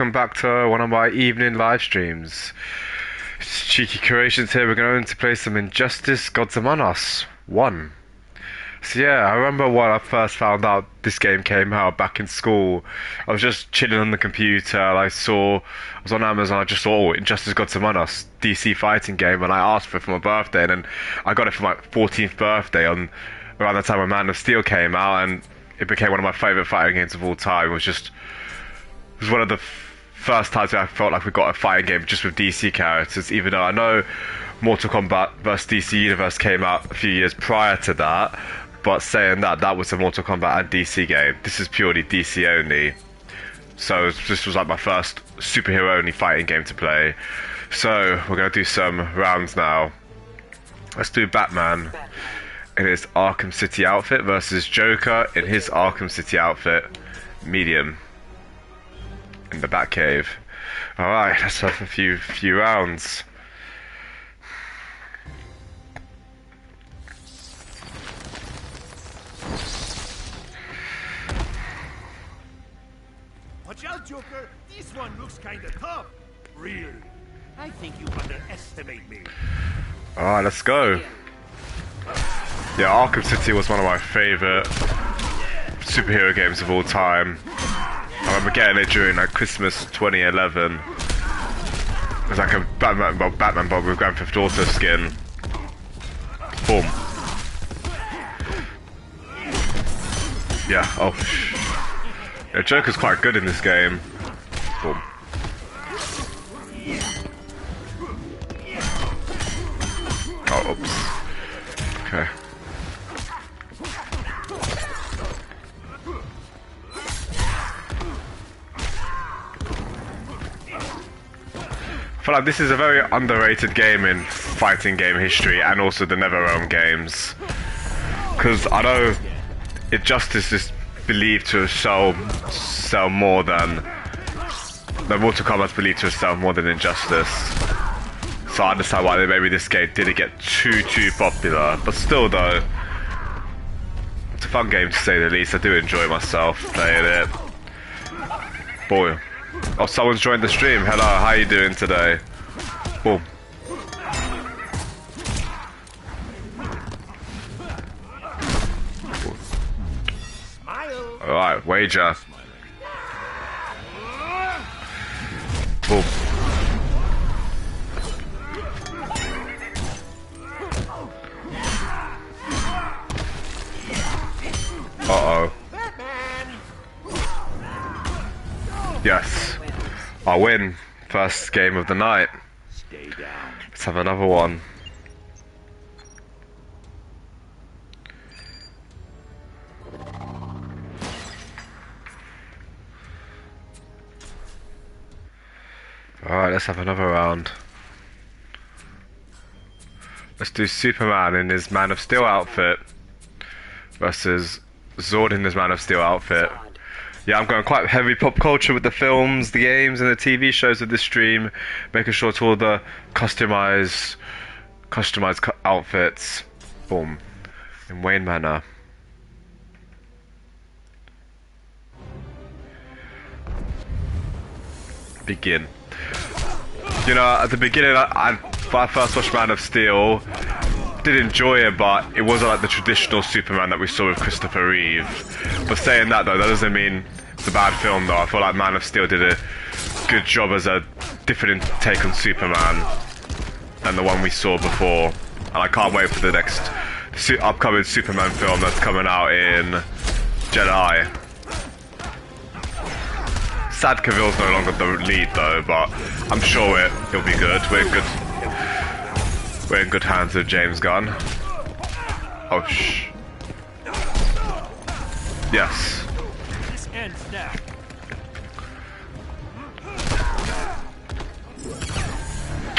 Welcome back to one of my evening live streams. It's Cheeky Creations here. We're going to play some Injustice Gods Among Us 1. So yeah, I remember when I first found out this game came out back in school. I was just chilling on the computer and I was on Amazon, I just saw Injustice Gods Among Us, DC fighting game, and I asked for it for my birthday, and then I got it for my 14th birthday around the time when Man of Steel came out, and it became one of my favourite fighting games of all time. It was one of the first times I felt like we got a fighting game just with DC characters, even though I know Mortal Kombat vs DC Universe came out a few years prior to that, but saying that, that was a Mortal Kombat and DC game. This is purely DC only. So this was like my first superhero only fighting game to play. So we're going to do some rounds now. Let's do Batman in his Arkham City outfit versus Joker in his Arkham City outfit, medium, in the Batcave. Alright, let's have a few rounds. Watch out, Joker! This one looks kinda tough. Really? I think you underestimate me. Alright, let's go. Yeah, Arkham City was one of my favourite superhero games of all time. I remember getting it during like Christmas 2011. It was like a Batman Bob with Grand Theft Auto skin. Boom. Yeah, oh. Yeah, Joker's quite good in this game. Boom. Oh, oops. Okay. I feel like this is a very underrated game in fighting game history and also the NetherRealm games. Because I know Injustice is believed to sell more than... The Mortal Kombat's believed to sell more than Injustice. So I understand why maybe this game didn't get too popular. But still though, it's a fun game to say the least. I do enjoy myself playing it. Boy. Oh, someone's joined the stream. Hello, how you doing today? Boom. Alright, wager. Boom. Uh-oh. Yes. I win. First game of the night. Let's have another one. Alright, let's have another round. Let's do Superman in his Man of Steel outfit versus Zord in his Man of Steel outfit. Yeah, I'm going quite heavy pop culture with the films, the games, and the TV shows of this stream, making sure to all the customized outfits. Boom. In Wayne Manor. Begin. You know, at the beginning, when I first watched Man of Steel, did enjoy it, but it wasn't like the traditional Superman that we saw with Christopher Reeve. But saying that though, that doesn't mean it's a bad film though. I feel like Man of Steel did a good job as a different take on Superman than the one we saw before. And I can't wait for the next upcoming Superman film that's coming out in July. Sad Cavill's no longer the lead though, but I'm sure it'll be good. We're in good hands with James Gunn. Oh shh. Yes. This ends now.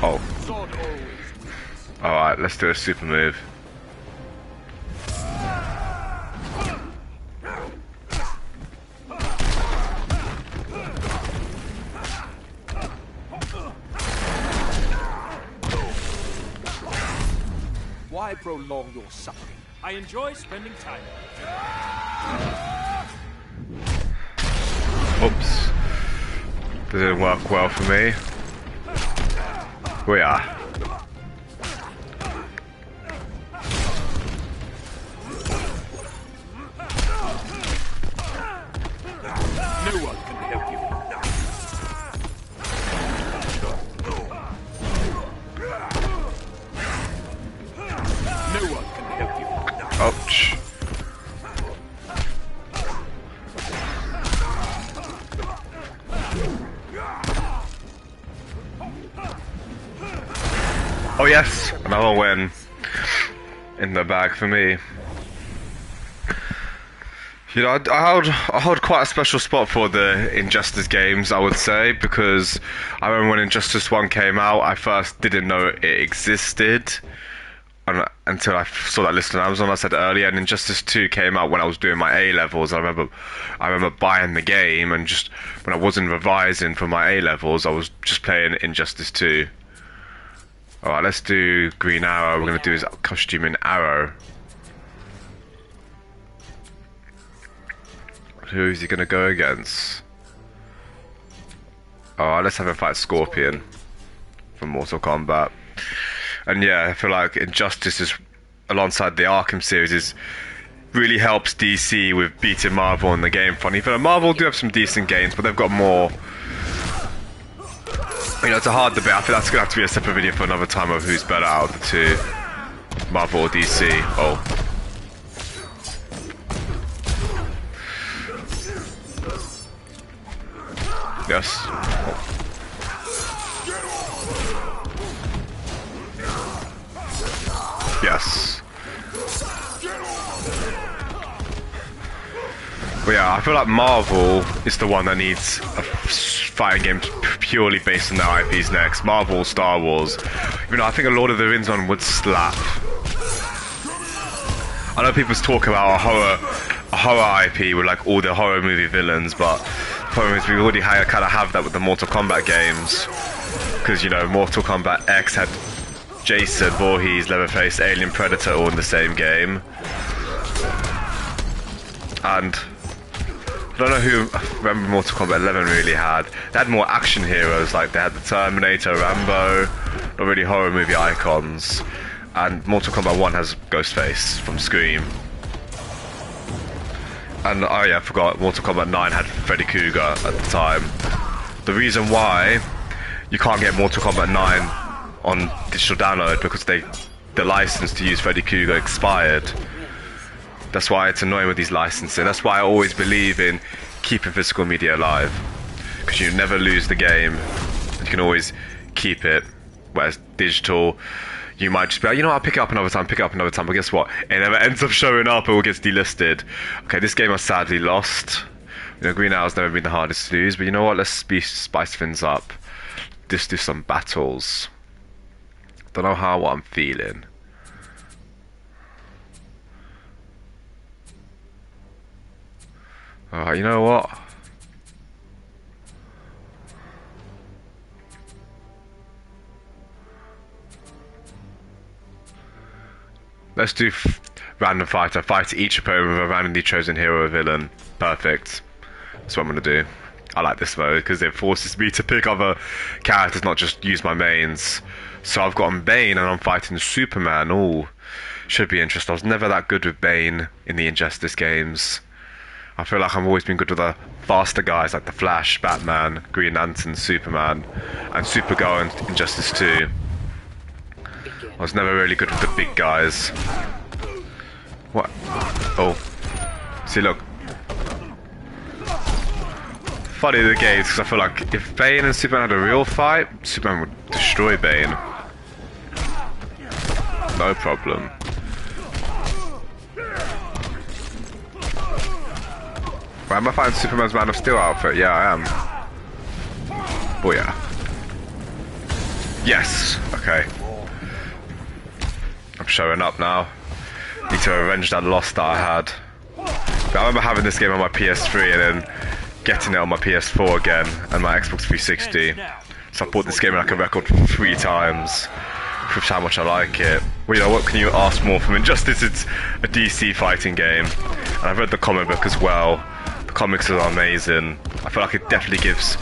Oh. Alright, let's do a super move. Why prolong your suffering? I enjoy spending time. Oops. Didn't work well for me. We are. No one can help you now. No one can help you now. Ouch. Oh yes, another win in the bag for me. You know, I hold quite a special spot for the Injustice games, I would say, because I remember when Injustice 1 came out, I first didn't know it existed until I saw that list on Amazon, I said earlier, and Injustice 2 came out when I was doing my A-levels. I remember buying the game, and just when I wasn't revising for my A-levels, I was just playing Injustice 2. Alright, let's do Green Arrow. We're going to do his costume in Arrow. Who is he going to go against? Alright, let's have him fight Scorpion from Mortal Kombat. And yeah, I feel like Injustice is, alongside the Arkham series, really helps DC with beating Marvel on the game front. Even though Marvel do have some decent games, but they've got more. You know, it's a hard debate. I think that's going to have to be a separate video for another time of who's better out of the two, Marvel or DC. Oh. Yes. Oh. Yes. But yeah, I feel like Marvel is the one that needs a fighting game purely based on their IPs next. Marvel, Star Wars. You know, I think a Lord of the Rings one would slap. I know people talk about a horror IP with like all the horror movie villains, but the problem is we already kind of have that with the Mortal Kombat games. Because, you know, Mortal Kombat X had Jason, Voorhees, Leatherface, Alien, Predator all in the same game. And I don't know who, I remember Mortal Kombat 11 really had. They had more action heroes, like they had the Terminator, Rambo, not really horror movie icons. And Mortal Kombat 1 has Ghostface from Scream. And oh yeah, I forgot, Mortal Kombat 9 had Freddy Krueger at the time. The reason why you can't get Mortal Kombat 9 on digital download because the license to use Freddy Krueger expired. That's why it's annoying with these licensing. That's why I always believe in keeping physical media alive, because you never lose the game. You can always keep it. Whereas digital, you might just be like, you know what, I'll pick it up another time, but guess what? It never ends up showing up or gets delisted. Okay, this game I sadly lost. You know, Green Arrow's never been the hardest to lose, but you know what, let's spice things up. Just do some battles. Don't know what I'm feeling. Alright, you know what? Let's do random fighter. Fight each opponent with a randomly chosen hero or villain. Perfect. That's what I'm gonna do. I like this mode because it forces me to pick other characters, not just use my mains. So I've gotten Bane and I'm fighting Superman. Ooh, should be interesting. I was never that good with Bane in the Injustice games. I feel like I've always been good with the faster guys like the Flash, Batman, Green Lantern, Superman, and Supergirl in Injustice 2. I was never really good with the big guys. What? Oh. See, look. Funny the games, because I feel like if Bane and Superman had a real fight, Superman would destroy Bane. No problem. Wait, am I fighting Superman's Man of Steel outfit? Yeah, I am. Oh yeah. Yes! Okay. I'm showing up now. Need to avenge that loss that I had. But I remember having this game on my PS3 and then getting it on my PS4 again and my Xbox 360. So I bought this game like a record 3 times. With how much I like it. Well, you know, what can you ask more from Injustice? It's a DC fighting game. And I've read the comic book as well. The comics are amazing. I feel like it definitely gives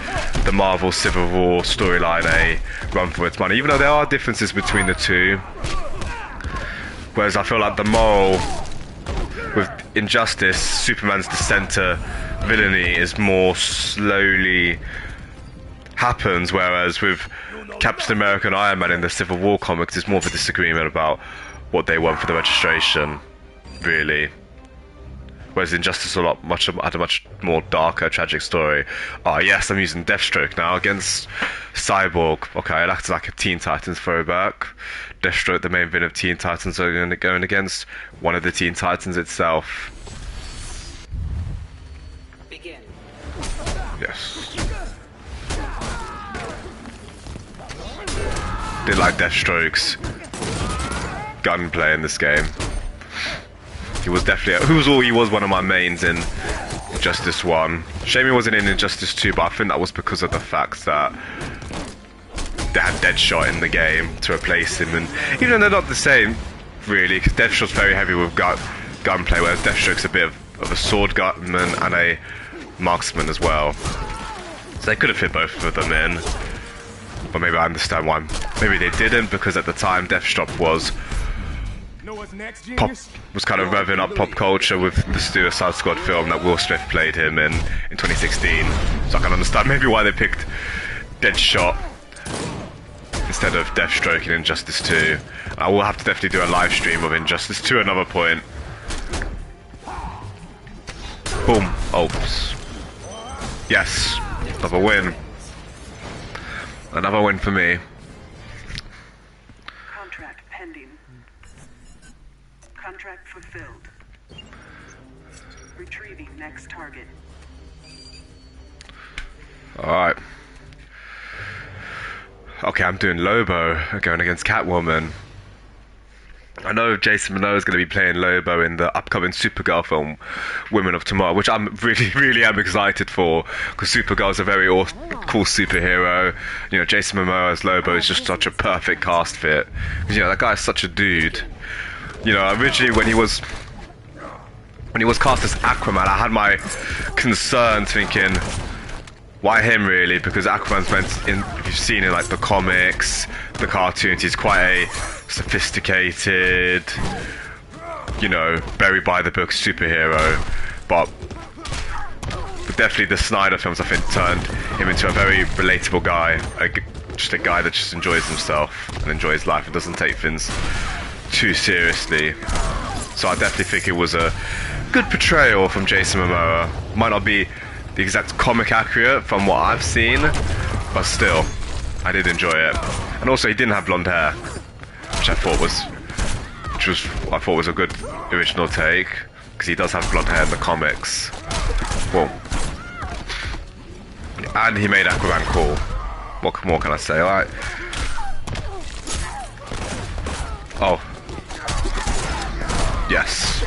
the Marvel Civil War storyline a run for its money, even though there are differences between the two. Whereas I feel like the moral with Injustice, Superman's descent to villainy is more slowly happens, whereas with Captain America and Iron Man in the Civil War comics, it's more of a disagreement about what they want for the registration, really. Whereas Injustice had a much more darker, tragic story. Oh yes, I'm using Deathstroke now against Cyborg. Okay, I'll act like a Teen Titans throwback. Deathstroke, the main villain of Teen Titans, are going against one of the Teen Titans itself. Begin. Yes. Did like Deathstroke's gunplay in this game. He was definitely he was one of my mains in Injustice 1. Shame he wasn't in Injustice 2, but I think that was because of the fact that they had Deadshot in the game to replace him, and even though they're not the same, really, because Deadshot's very heavy with gunplay, whereas Deathstroke's a bit of a sword gunman and a marksman as well. So they could have fit both of them in, but maybe I understand why. Maybe they didn't, because at the time Deathstroke was kind of revving up pop culture with the Suicide Squad film that Will Smith played him in 2016. So I can understand maybe why they picked Deadshot instead of Deathstroke in Injustice 2. I will have to definitely do a live stream of Injustice 2 at another point. Boom. Oops. Yes. Another win. Another win for me. Contract pending. Contract fulfilled. Retrieving next target. Alright. Okay, I'm doing Lobo, going against Catwoman. I know Jason Momoa is going to be playing Lobo in the upcoming Supergirl film, Women of Tomorrow, which I'm really am excited for, because Supergirl's a very cool superhero. You know, Jason Momoa as Lobo is just such a perfect cast fit. You know, that guy's such a dude. You know, originally when he was cast as Aquaman, I had my concerns, thinking, why him really? Because Aquaman's if you've seen in like the comics, the cartoons, he's quite a sophisticated, you know, very by the book superhero. But definitely the Snyder films, I think, turned him into a very relatable guy, just a guy that just enjoys himself and enjoys life and doesn't take things too seriously. So I definitely think it was a good portrayal from Jason Momoa. Might not be the exact comic accurate from what I've seen, but still, I did enjoy it. And also, he didn't have blonde hair, which I thought was a good original take, because he does have blonde hair in the comics. Well, and he made Aquaman cool. What more can I say? Alright. Oh. Yes.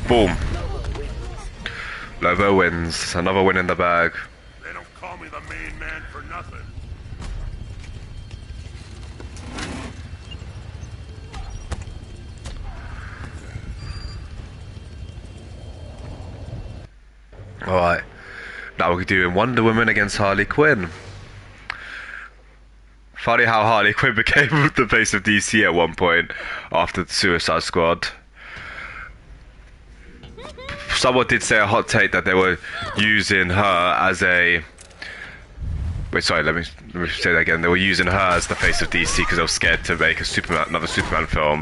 Boom. Lobo wins. Another win in the bag. They don't call me the main man for nothing. Alright. Now we're doing Wonder Woman against Harley Quinn. Funny how Harley Quinn became the face of DC at one point after the Suicide Squad. Someone did say a hot take that they were using her as a... Wait, sorry, let me say that again. They were using her as the face of DC because they were scared to make another Superman film.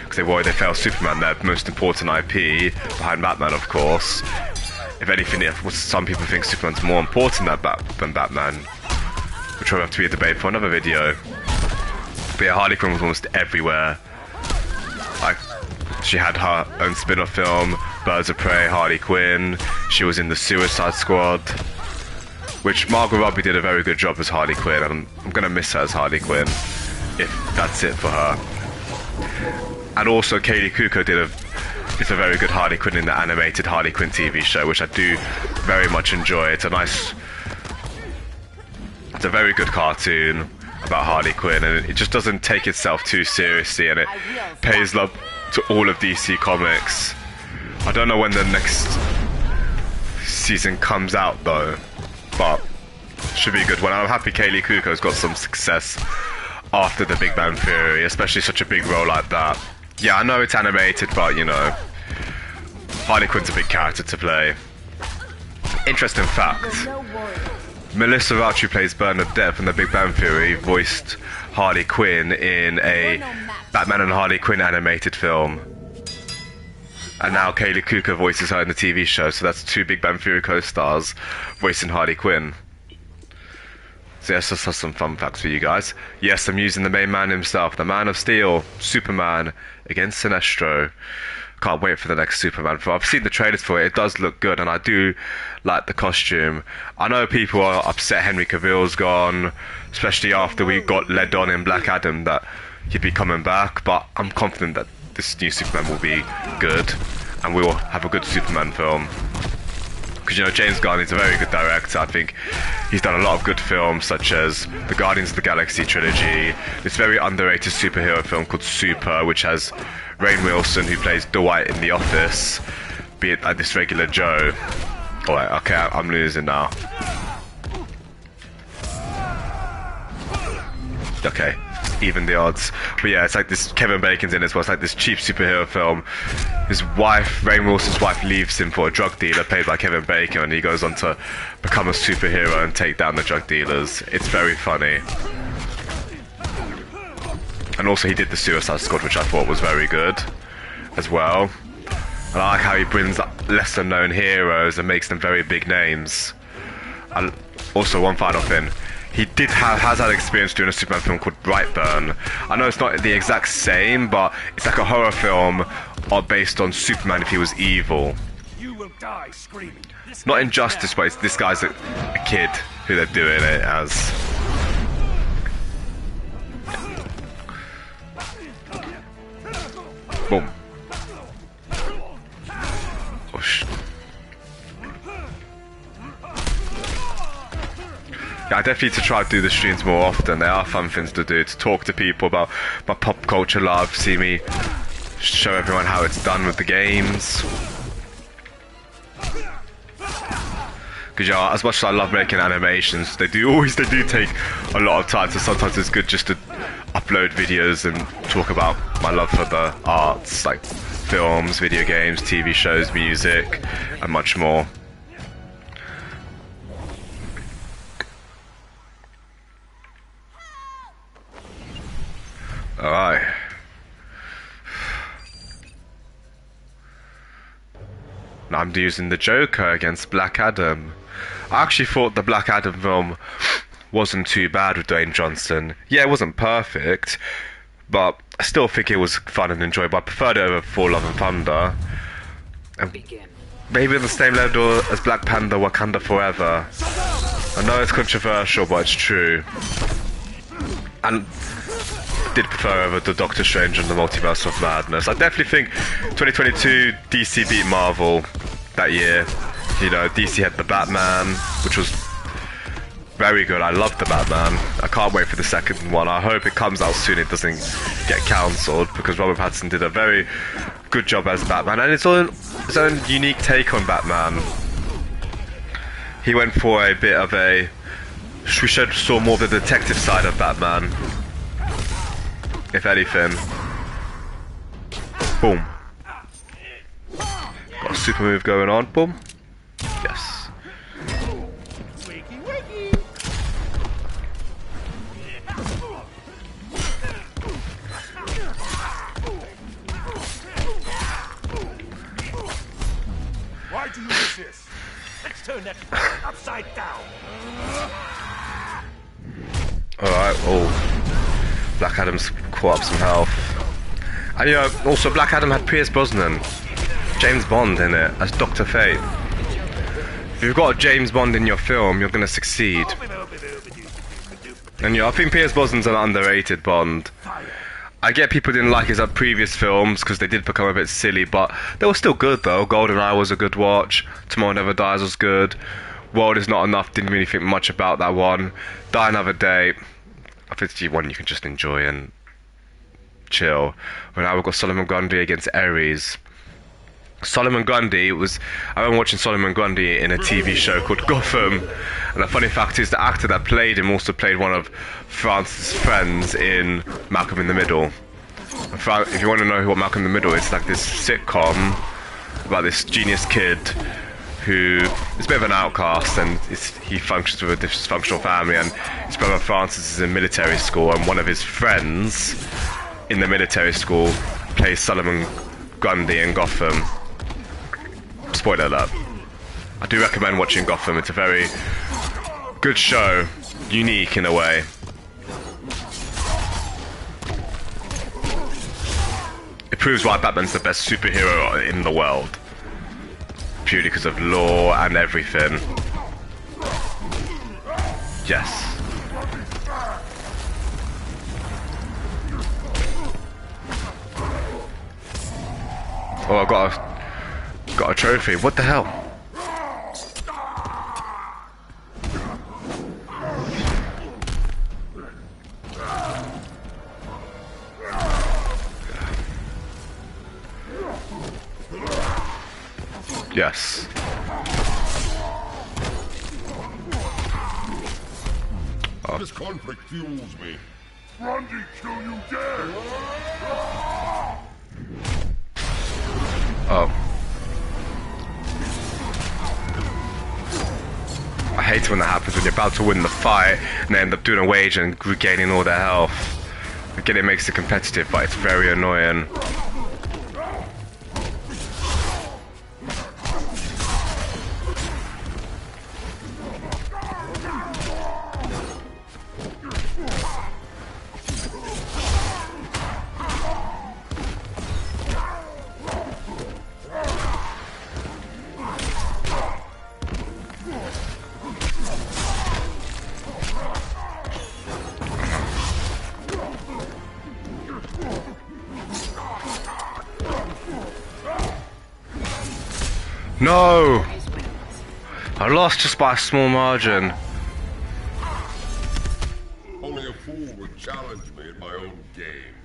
Because they worried they failed Superman, their most important IP, behind Batman, of course. If anything, some people think Superman's more important than Batman. Which will have to be a debate for another video. But yeah, Harley Quinn was almost everywhere. Like, she had her own spin-off film, Birds of Prey, Harley Quinn. She was in the Suicide Squad, which Margot Robbie did a very good job as Harley Quinn, and I'm gonna miss her as Harley Quinn if that's it for her. And also Kaylee Cuoco is a very good Harley Quinn in the animated Harley Quinn TV show, which I do very much enjoy. It's a very good cartoon. about Harley Quinn, and it just doesn't take itself too seriously, and it pays love to all of DC Comics. I don't know when the next season comes out though, but should be a good one. I'm happy Kaylee Cuoco's got some success after the Big Bang Theory, especially such a big role like that. Yeah, I know it's animated, but you know, Harley Quinn's a big character to play. Interesting fact, Melissa Rauch, who plays Bernadette from the Big Bang Theory, voiced Harley Quinn in a Batman and Harley Quinn animated film. And now Kaylee Cuoco voices her in the TV show, so that's 2 Big Bang Theory co-stars voicing Harley Quinn. So yes, just some fun facts for you guys. Yes, I'm using the main man himself, the Man of Steel, Superman, against Sinestro. Can't wait for the next Superman film. I've seen the trailers for it. It does look good, and I do like the costume. I know people are upset Henry Cavill's gone, especially after we got led on in Black Adam that he'd be coming back, but I'm confident that this new Superman will be good, and we will have a good Superman film. Because, you know, James Gunn is a very good director. I think he's done a lot of good films, such as the Guardians of the Galaxy trilogy, this very underrated superhero film called Super, which has Rainn Wilson, who plays Dwight in The Office, be it like this regular Joe. Alright, okay, I'm losing now. Okay, even the odds. But yeah, it's like this, Kevin Bacon's in it as well. It's like this cheap superhero film. His wife, Rainn Wilson's wife, leaves him for a drug dealer played by Kevin Bacon, and he goes on to become a superhero and take down the drug dealers. It's very funny. And also he did the Suicide Squad, which I thought was very good as well. And I like how he brings lesser known heroes and makes them very big names. And also, one final thing, he has had experience doing a Superman film called Brightburn. I know it's not the exact same, but it's like a horror film based on Superman if he was evil. You will die screaming. Not Injustice, but this guy's a kid who they're doing it as. Boom. Oh, yeah, I definitely need to try to do the streams more often. They are fun things to do, to talk to people about my pop culture love, see me show everyone how it's done with the games. Because, yeah, as much as I love making animations, they do take a lot of time, so sometimes it's good just to upload videos and talk about my love for the arts, like films, video games, TV shows, music, and much more. Alright. Now I'm using the Joker against Black Adam. I actually thought the Black Adam film wasn't too bad with Dwayne Johnson. Yeah, it wasn't perfect, but I still think it was fun and enjoyable. I preferred it over Thor: Love and Thunder. And maybe on the same level as Black Panther: Wakanda Forever. I know it's controversial, but it's true. And I did prefer over the Doctor Strange and the Multiverse of Madness. I definitely think 2022 DC beat Marvel that year. You know, DC had the Batman, which was very good. I loved the Batman. I can't wait for the second one. I hope it comes out soon. It doesn't get cancelled, because Robert Pattinson did a very good job as Batman, and his own unique take on Batman. He went for a bit of a... We should saw more of the detective side of Batman, if anything. Boom. Got a super move going on. Boom. Yes. Why do you resist? Let's turn that upside down. Alright, Black Adam's caught up some health. And, you know, also Black Adam had Pierce Brosnan, James Bond in it, as Dr. Fate. If you've got a James Bond in your film, you're gonna succeed. And, you know, I think Pierce Brosnan's an underrated Bond. I get people didn't like his previous films because they did become a bit silly, but they were still good though. GoldenEye was a good watch, Tomorrow Never Dies was good, World Is Not Enough, didn't really think much about that one, Die Another Day, I think it's one you can just enjoy and chill. Well, now we've got Solomon Grundy against Ares. Solomon Grundy was... I remember watching Solomon Grundy in a TV show called Gotham, and the funny fact is the actor that played him also played one of France's friends in Malcolm in the Middle. If you want to know what Malcolm in the Middle is, it's like this sitcom about this genius kid who is a bit of an outcast, and he functions with a dysfunctional family, and his brother Francis is in military school, and one of his friends in the military school plays Solomon Grundy in Gotham. Spoiler alert. I do recommend watching Gotham. It's a very good show, unique in a way. It proves why Batman's the best superhero in the world. Purely because of lore and everything. Yes. Oh, I got a trophy. What the hell? Yes. This conflict fuels me. Grundy, kill you dead! Oh. I hate it when that happens, when you're about to win the fight and they end up doing a wage and regaining all their health. Again, it makes it competitive, but it's very annoying. No! I lost just by a small margin. Only a fool would challenge me in my own game.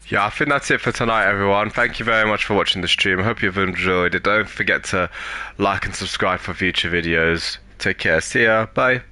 Yeah, I think that's it for tonight, everyone. Thank you very much for watching the stream. I hope you've enjoyed it. Don't forget to like and subscribe for future videos. Take care. See ya. Bye.